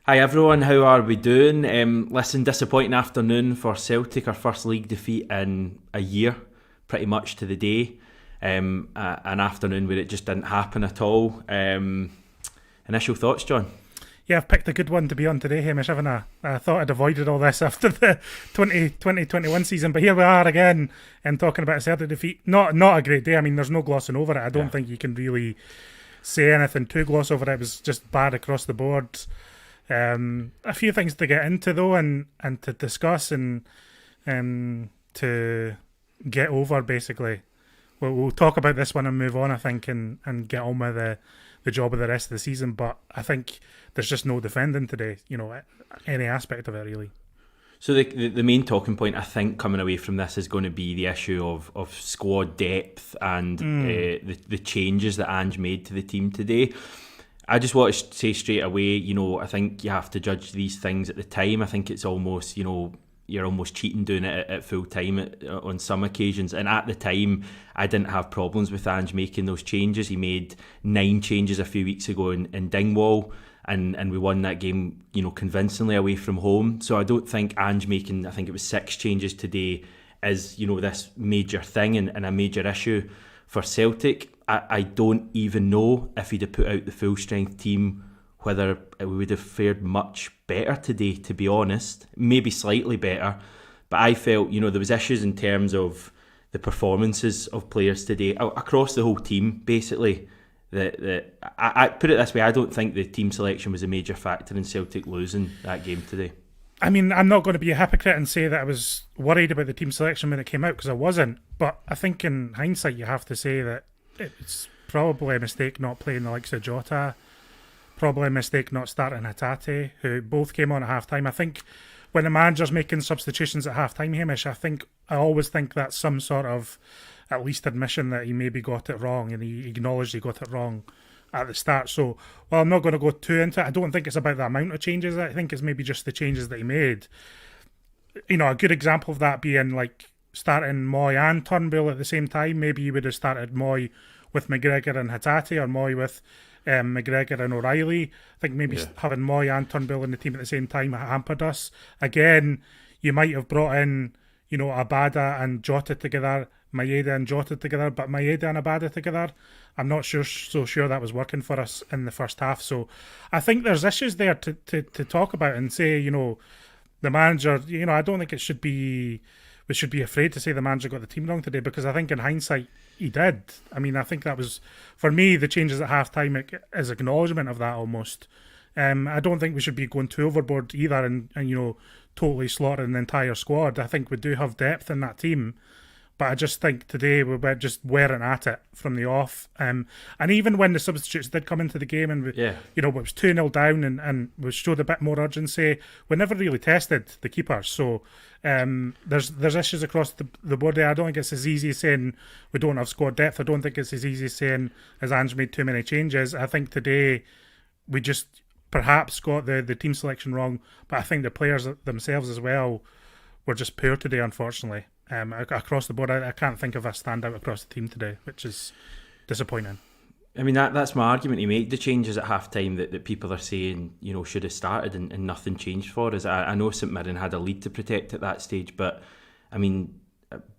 Hi everyone, how are we doing? Listen, disappointing afternoon for Celtic, our first league defeat in a year, pretty much to the day. An afternoon where it just didn't happen at all. Initial thoughts, John? Yeah, I've picked a good one to be on today, Hamish, haven't I? I thought I'd avoided all this after the 2021 season, but here we are again and talking about a Celtic defeat. Not a great day. I mean, there's no glossing over it. I don't think you can really say anything to gloss over it. It was just bad across the board. A few things to get into though, and to discuss and to get over basically. We'll talk about this one and move on, I think, and get on with the job of the rest of the season. But I think there's just no defending today, any aspect of it really. So the main talking point, I think, coming away from this is going to be the issue of squad depth and the changes that Ange made to the team today. I just want to say straight away, I think you have to judge these things at the time. I think it's almost, you're almost cheating doing it at full time on some occasions. And at the time, I didn't have problems with Ange making those changes. He made 9 changes a few weeks ago in Dingwall, and we won that game, convincingly away from home. So I don't think Ange making, I think it was 6 changes today, is, this major thing and a major issue for Celtic. I don't even know if he'd have put out the full strength team whether we would have fared much better today, to be honest. Maybe slightly better, but I felt, there was issues in terms of the performances of players today across the whole team, basically. I put it this way, I don't think the team selection was a major factor in Celtic losing that game today. I mean, I'm not going to be a hypocrite and say that I was worried about the team selection when it came out, because I wasn't. But I think in hindsight, you have to say that it's probably a mistake not playing the likes of Jota. Probably a mistake not starting Hatate, who both came on at half-time. I think when the manager's making substitutions at half-time, Hamish, I always think that's some sort of at least admission that he maybe got it wrong, and he acknowledged he got it wrong at the start. So, while I'm not going to go too into it, I don't think it's about the amount of changes. I think it's maybe just the changes that he made. A good example of that being like starting Moy and Turnbull at the same time. Maybe you would have started Moy with McGregor and Hatate, or Moy with McGregor and O'Reilly. I think maybe having Moy and Turnbull in the team at the same time hampered us. Again, you might have brought in, Abada and Jota together, Maeda and Jota together, but Maeda and Abada together, I'm not so sure that was working for us in the first half. So I think there's issues there to talk about and say, the manager, I don't think we should be afraid to say the manager got the team wrong today, because I think in hindsight he did. I mean, I think that was, for me, the changes at half-time is acknowledgement of that almost. I don't think we should be going too overboard either and totally slaughtering the entire squad. I think we do have depth in that team, but I just think today we just weren't at it from the off. And even when the substitutes did come into the game and it was 2-0 down and we showed a bit more urgency, we never really tested the keepers. So there's issues across the board there. I don't think it's as easy as saying we don't have squad depth. I don't think it's as easy as saying as Ange made too many changes. I think today we just perhaps got the team selection wrong, but I think the players themselves as well were just poor today, unfortunately. Across the board, I can't think of a standout across the team today, which is disappointing. I mean, that's my argument. He made the changes at half-time that people are saying, should have started and nothing changed for us. I know St Mirren had a lead to protect at that stage, but, I mean,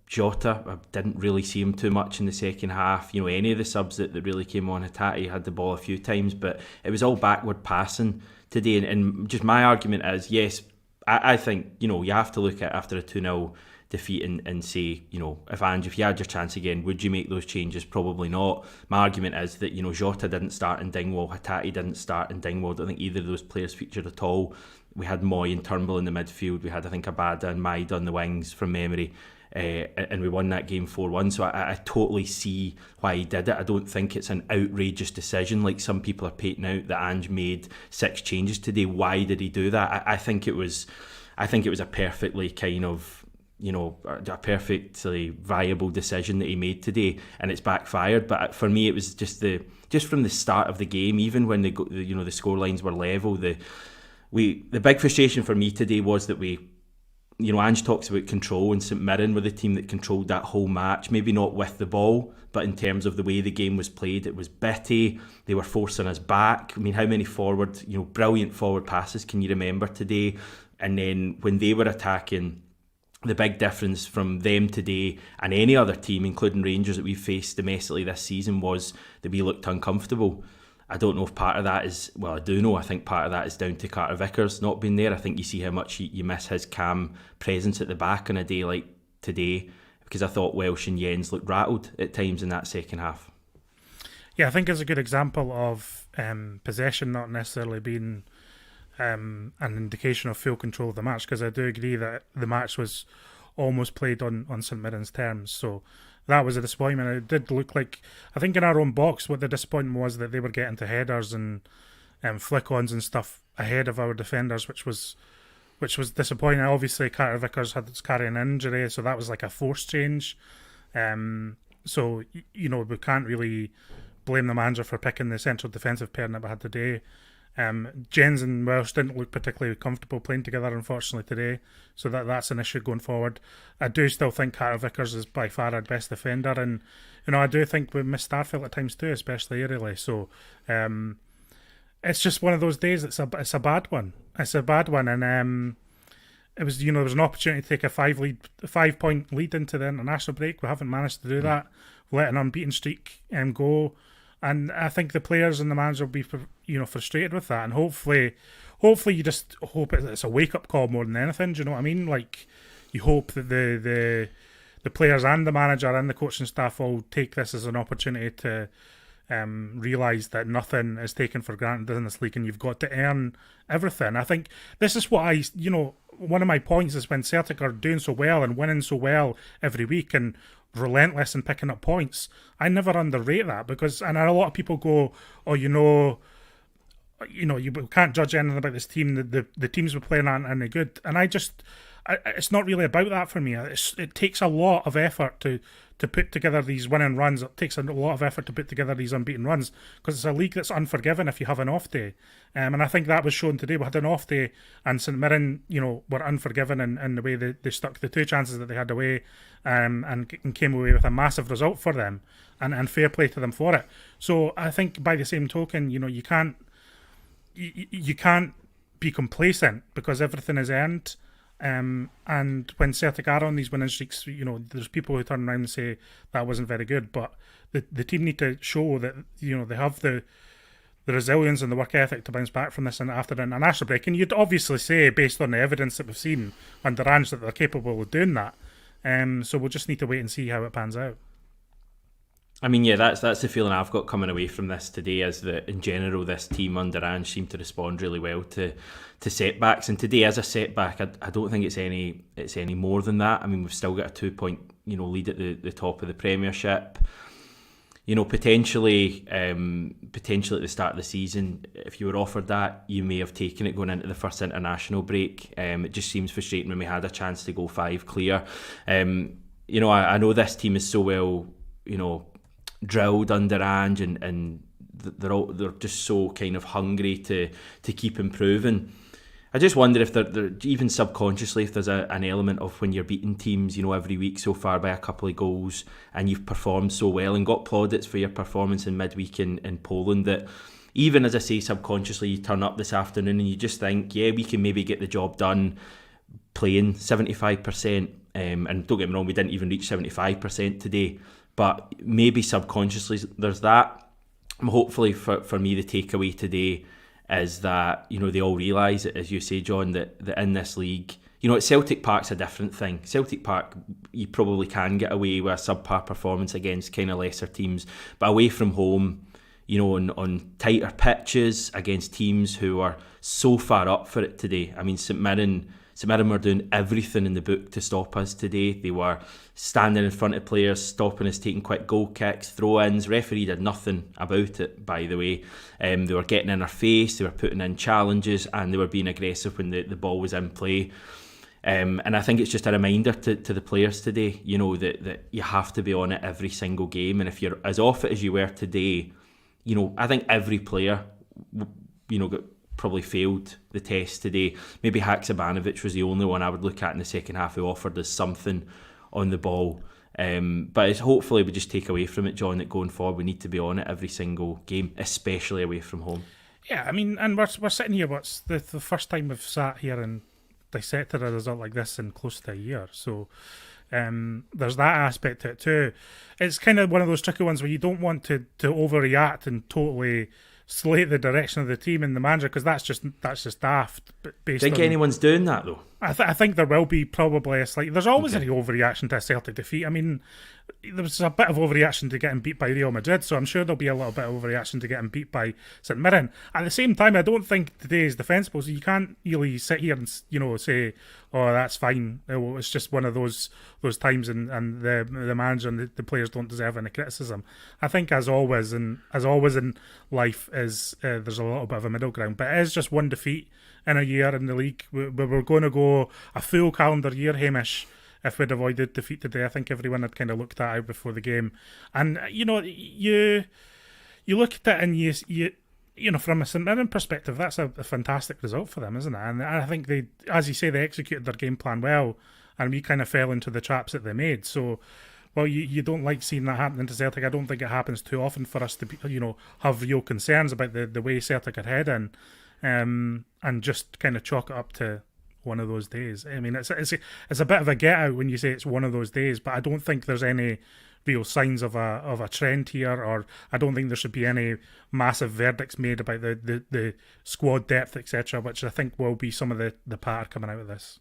Jota, I didn't really see him too much in the second half. Any of the subs that really came on, Hatate had the ball a few times, but it was all backward passing today. And just my argument is, yes, I think, you have to look at after a 2-0 defeat and say, if you had your chance again, would you make those changes? Probably not. My argument is that, Jota didn't start in Dingwall, Hatate didn't start in Dingwall. I don't think either of those players featured at all. We had Moy and Turnbull in the midfield. We had, I think, Abada and Maeda on the wings from memory. And we won that game 4-1. So I totally see why he did it. I don't think it's an outrageous decision like some people are painting out that Ange made 6 changes today. Why did he do that? I think it was a perfectly kind of, a perfectly viable decision that he made today, and it's backfired. But for me, it was just from the start of the game, even when the score lines were level, the big frustration for me today was that we Ange talks about control, and St Mirren were the team that controlled that whole match. Maybe not with the ball, but in terms of the way the game was played, it was bitty. They were forcing us back. I mean, how many brilliant forward passes can you remember today? And then when they were attacking, the big difference from them today and any other team, including Rangers that we've faced domestically this season, was that we looked uncomfortable. I don't know if part of that is, I do know, I think part of that is down to Carter Vickers not being there. I think you see how much you miss his calm presence at the back on a day like today, because I thought Welsh and Jens looked rattled at times in that second half. Yeah, I think it's a good example of possession not necessarily being an indication of full control of the match, because I do agree that the match was almost played on St Mirren's terms. So that was a disappointment. It did look like, I think in our own box, what the disappointment was that they were getting to headers and flick-ons and stuff ahead of our defenders, which was disappointing. Obviously, Carter Vickers was carrying an injury, so that was like a forced change. So, we can't really blame the manager for picking the central defensive pairing that we had today. Jens and Welsh didn't look particularly comfortable playing together, unfortunately, today. So that's an issue going forward. I do still think Carter Vickers is by far our best defender, and I do think we missed Starfield at times too, especially aerially. So it's just one of those days. It's a bad one. It's a bad one, and it was there was an opportunity to take a 5-point lead into the international break. We haven't managed to do that. We let an unbeaten streak go. And I think the players and the manager will be, frustrated with that. And hopefully you just hope it's a wake-up call more than anything. Do you know what I mean? Like, you hope that the players and the manager and the coaching staff all take this as an opportunity to realise that nothing is taken for granted in this league, and you've got to earn everything. I think this is what one of my points is when Celtic are doing so well and winning so well every week and relentless in picking up points, I never underrate that, because, and a lot of people go, you can't judge anything about this team, the teams we're playing aren't any good, and it's not really about that for me. It takes a lot of effort to put together these winning runs. It takes a lot of effort to put together these unbeaten runs, because it's a league that's unforgiving if you have an off day. And I think that was shown today. We had an off day, and St Mirren, were unforgiving in the way they stuck the two chances that they had away, and came away with a massive result for them, and fair play to them for it. So I think by the same token, you can't be complacent, because everything is earned. And when Celtic are on these winning streaks, there's people who turn around and say that wasn't very good, but the team need to show that they have the resilience and the work ethic to bounce back from this and after an international break. And you'd obviously say, based on the evidence that we've seen under Ange, that they're capable of doing that. So we'll just need to wait and see how it pans out. I mean, yeah, that's the feeling I've got coming away from this today, is that in general this team under Ange seemed to respond really well to setbacks, and today as a setback, I don't think it's any more than that. I mean, we've still got a 2-point lead at the top of the Premiership. Potentially at the start of the season, if you were offered that, you may have taken it going into the first international break. It just seems frustrating when we had a chance to go 5 clear. I know this team is so well, drilled under Ange, and they're just so kind of hungry to keep improving. I just wonder if they're even subconsciously, if there's an element of when you're beating teams, every week so far by a couple of goals, and you've performed so well and got plaudits for your performance in midweek in Poland, that even, as I say, subconsciously you turn up this afternoon and you just think, yeah, we can maybe get the job done playing 75%. And don't get me wrong, we didn't even reach 75% today, but maybe subconsciously there's that. Hopefully for me, the takeaway today is that they all realise, as you say, John, that in this league, at Celtic Park's a different thing. Celtic Park, you probably can get away with a subpar performance against kind of lesser teams, but away from home, on tighter pitches against teams who are so far up for it today. I mean, St Mirren were doing everything in the book to stop us today. They were standing in front of players, stopping us, taking quick goal kicks, throw-ins. Referee did nothing about it, by the way. They were getting in our face, they were putting in challenges, and they were being aggressive when the ball was in play. And I think it's just a reminder to the players today, that you have to be on it every single game. And if you're as off it as you were today, I think every player, got probably failed the test today. Maybe Haksabanovic was the only one I would look at in the second half who offered us something on the ball. But it's hopefully we just take away from it, John, that going forward we need to be on it every single game, especially away from home. Yeah, I mean, and we're sitting here, what's the first time we've sat here and dissected a result like this in close to a year. So there's that aspect to it too. It's kind of one of those tricky ones where you don't want to overreact and totally slate the direction of the team and the manager, because that's just daft. Think anyone's doing that though? I think there will be probably a slight. There's always any overreaction to a Celtic defeat. I mean, there was a bit of overreaction to getting beat by Real Madrid, so I'm sure there'll be a little bit of overreaction to getting beat by St Mirren. At the same time, I don't think today is defensible, so you can't really sit here and say, "Oh, that's fine." It's just one of those times, and the manager and the players don't deserve any criticism. I think, as always in life, is there's a little bit of a middle ground, but it is just one defeat in a year in the league. We're going to go a full calendar year, Hamish, if we'd avoided defeat today. I think everyone had kind of looked that out before the game. And, you look at it and you from a St Mirren perspective, that's a fantastic result for them, isn't it? And I think they, as you say, they executed their game plan well, and we kind of fell into the traps that they made. So, well, you don't like seeing that happening to Celtic. I don't think it happens too often for us to be, have real concerns about the way Celtic are heading, and just kind of chalk it up to one of those days. I mean, it's a bit of a get out when you say it's one of those days, but I don't think there's any real signs of a trend here, or I don't think there should be any massive verdicts made about the squad depth, etc., which I think will be some of the patter coming out of this.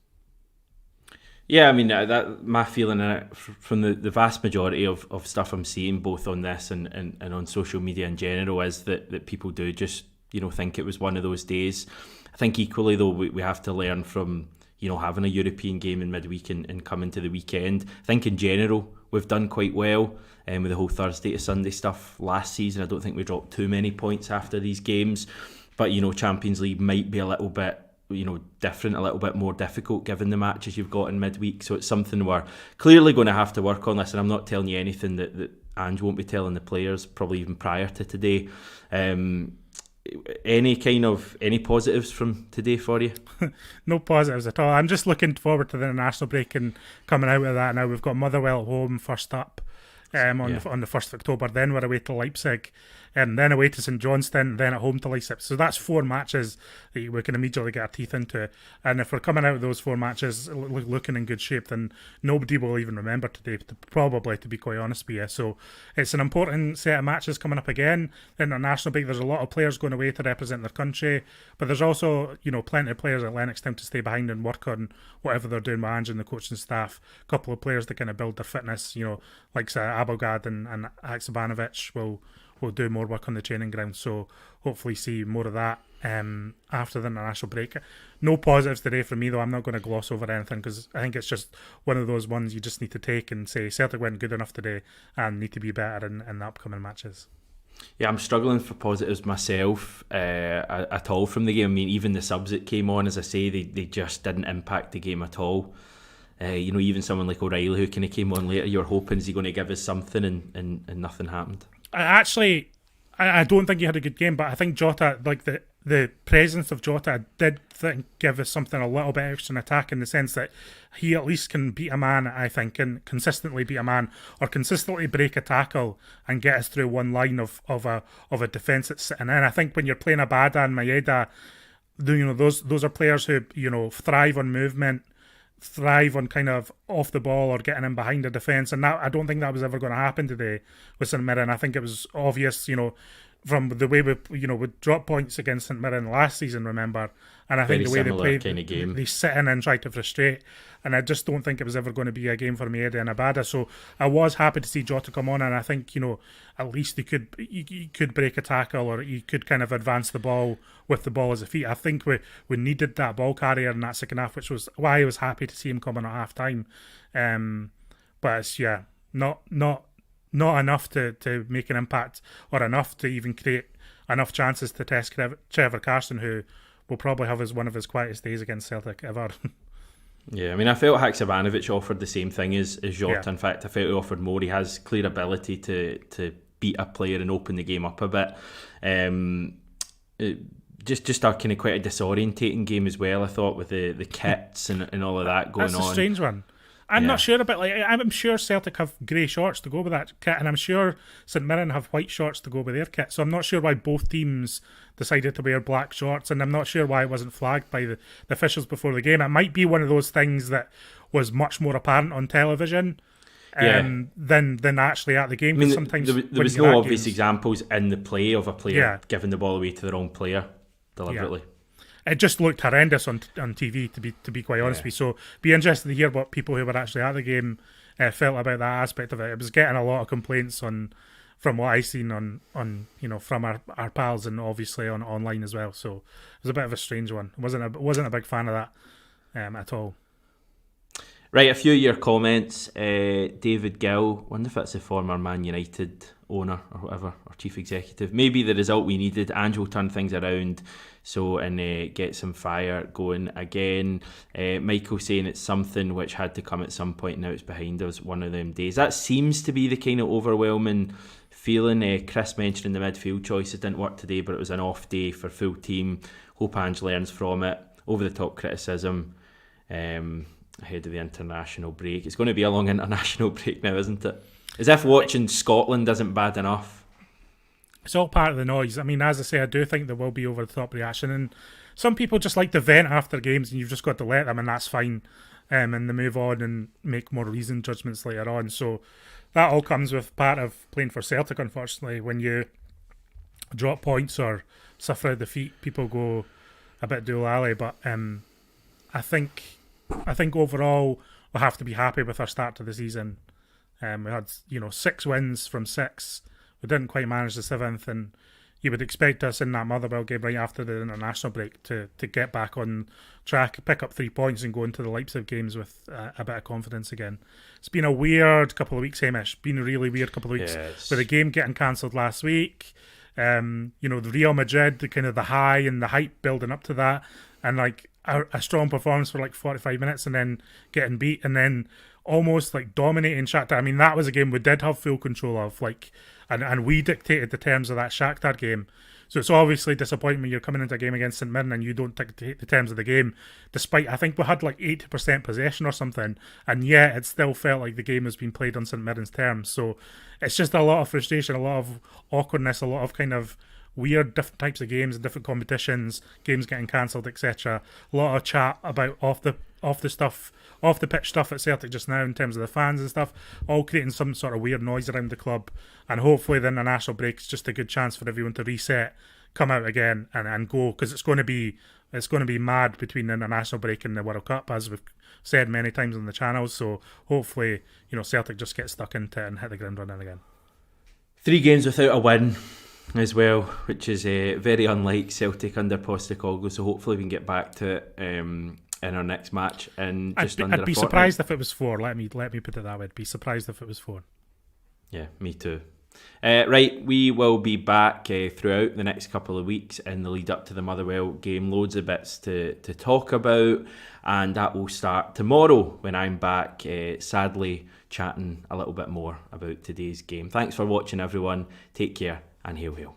Yeah, I mean, that my feeling in it, from the vast majority of stuff I'm seeing, both on this and on social media in general, is that people do just think it was one of those days. I think equally though we have to learn from having a European game in midweek and coming to the weekend. I think in general we've done quite well with the whole Thursday to Sunday stuff last season. I don't think we dropped too many points after these games, but Champions League might be a little bit different, a little bit more difficult given the matches you've got in midweek. So it's something we're clearly going to have to work on. Listen, I'm not telling you anything that Ange won't be telling the players, probably even prior to today. Any positives from today for you? No positives at all. I'm just looking forward to the international break and coming out of that now. We've got Motherwell at home first up on the 1st of October. Then we're away to Leipzig, and then away to St Johnstone, then at home to Leipzig. So that's 4 matches that we can immediately get our teeth into. And if we're coming out of those 4 matches looking in good shape, then nobody will even remember today, probably, to be quite honest with you. So it's an important set of matches coming up again. International break, there's a lot of players going away to represent their country, but there's also plenty of players at Lennox Town to stay behind and work on whatever they're doing with Ange and the coaching staff. A couple of players that kind of build their fitness, like Abelgard and Haksabanovic will do more work on the training ground, so hopefully see more of that after the international break. No positives today for me though. I'm not going to gloss over anything, because I think it's just one of those ones you just need to take and say Celtic went good enough today and need to be better in the upcoming matches. Yeah, I'm struggling for positives myself at all from the game. I mean, even the subs that came on, as I say, they just didn't impact the game at all. Even someone like O'Reilly who kind of came on later, you're hoping is he going to give us something, and nothing happened. I don't think he had a good game, but I think Jota, like the presence of Jota, I did think give us something a little bit extra in attack, in the sense that he at least can beat a man, I think, and consistently beat a man, or consistently break a tackle and get us through one line of a defence that's sitting in. I think when you're playing Abada and Maeda, those are players who thrive on movement, thrive on kind of off the ball or getting in behind the defence, and that, I don't think that was ever going to happen today with St Mirren. I think it was obvious, from the way we dropped points against St Mirren last season, remember, and I think the way they played, kind of game. They sit in and try to frustrate, and I just don't think it was ever going to be a game for Maeda and Abada. So I was happy to see Jota come on, and I think at least he could break a tackle, or he could kind of advance the ball with the ball as a feet. I think we needed that ball carrier in that second half, which was why I was happy to see him come on at half time. But it's not enough to make an impact, or enough to even create enough chances to test Trevor Carson, who will probably have one of his quietest days against Celtic ever. Yeah, I mean, I felt Haksabanovic offered the same thing as Jota. Yeah. In fact, I felt he offered more. He has clear ability to beat a player and open the game up a bit. just a kind of quite a disorientating game as well, I thought, with the kits and all of that going on. That's a strange one. I'm not sure about, like, I'm sure Celtic have grey shorts to go with that kit, and I'm sure St Mirren have white shorts to go with their kit, so I'm not sure why both teams decided to wear black shorts, and I'm not sure why it wasn't flagged by the officials before the game. It might be one of those things that was much more apparent on television than actually at the game. I mean, sometimes there was no obvious examples in the play of a player giving the ball away to the wrong player deliberately. Yeah. It just looked horrendous on TV, to be quite honest with you. So be interested to hear what people who were actually at the game felt about that aspect of it. It was getting a lot of complaints from what I seen on from our pals, and obviously online as well. So it was a bit of a strange one. Wasn't a big fan of that at all. Right, a few of your comments. David Gill, wonder if that's the former Man United owner or whatever, or chief executive. Maybe the result we needed. Angel turned things around, and get some fire going again. Michael saying it's something which had to come at some point, now it's behind us, one of them days. That seems to be the kind of overwhelming feeling. Chris mentioning the midfield choices didn't work today, but it was an off day for full team. Hope Ange learns from it. Over the top criticism ahead of the international break. It's going to be a long international break now, isn't it? As if watching Scotland isn't bad enough. It's all part of the noise. I mean, as I say, I do think there will be over-the-top reaction, and some people just like to vent after games, and you've just got to let them, and that's fine, and they move on and make more reasoned judgments later on. So that all comes with part of playing for Celtic, unfortunately. When you drop points or suffer a defeat, people go a bit doolally, but I think overall we'll have to be happy with our start to the season. We had 6 wins from 6. We didn't quite manage the 7th, and you would expect us in that Motherwell game right after the international break to get back on track, pick up 3 points, and go into the Leipzig games with a bit of confidence again. It's been a weird couple of weeks, Hamish. Been a really weird couple of weeks. Yes. With the game getting cancelled last week. The Real Madrid, the kind of the high and the hype building up to that, and like a strong performance for like 45 minutes, and then getting beat, and then almost like dominating Shakhtar. I mean, that was a game we did have full control of, and we dictated the terms of that Shakhtar game. So it's obviously disappointing when you're coming into a game against St Mirren and you don't dictate the terms of the game, despite, I think we had like 80% possession or something, and yet it still felt like the game has been played on St Mirren's terms. So it's just a lot of frustration, a lot of awkwardness, a lot of kind of weird different types of games and different competitions, games getting cancelled, etc. A lot of chat about off the pitch stuff at Celtic just now in terms of the fans and stuff, all creating some sort of weird noise around the club. And hopefully the international break's just a good chance for everyone to reset, come out again and go, because it's going to be mad between the international break and the World Cup, as we've said many times on the channels. So hopefully Celtic just get stuck into it and hit the ground running again. 3 games without a win as well, which is very unlike Celtic under Postecoglou. So hopefully we can get back to it in our next match. And I'd be surprised if it was 4. Let me put it that way. I'd be surprised if it was 4. Yeah, me too. Right, we will be back throughout the next couple of weeks in the lead up to the Motherwell game. Loads of bits to talk about, and that will start tomorrow when I'm back, sadly chatting a little bit more about today's game. Thanks for watching, everyone. Take care, and hail hail.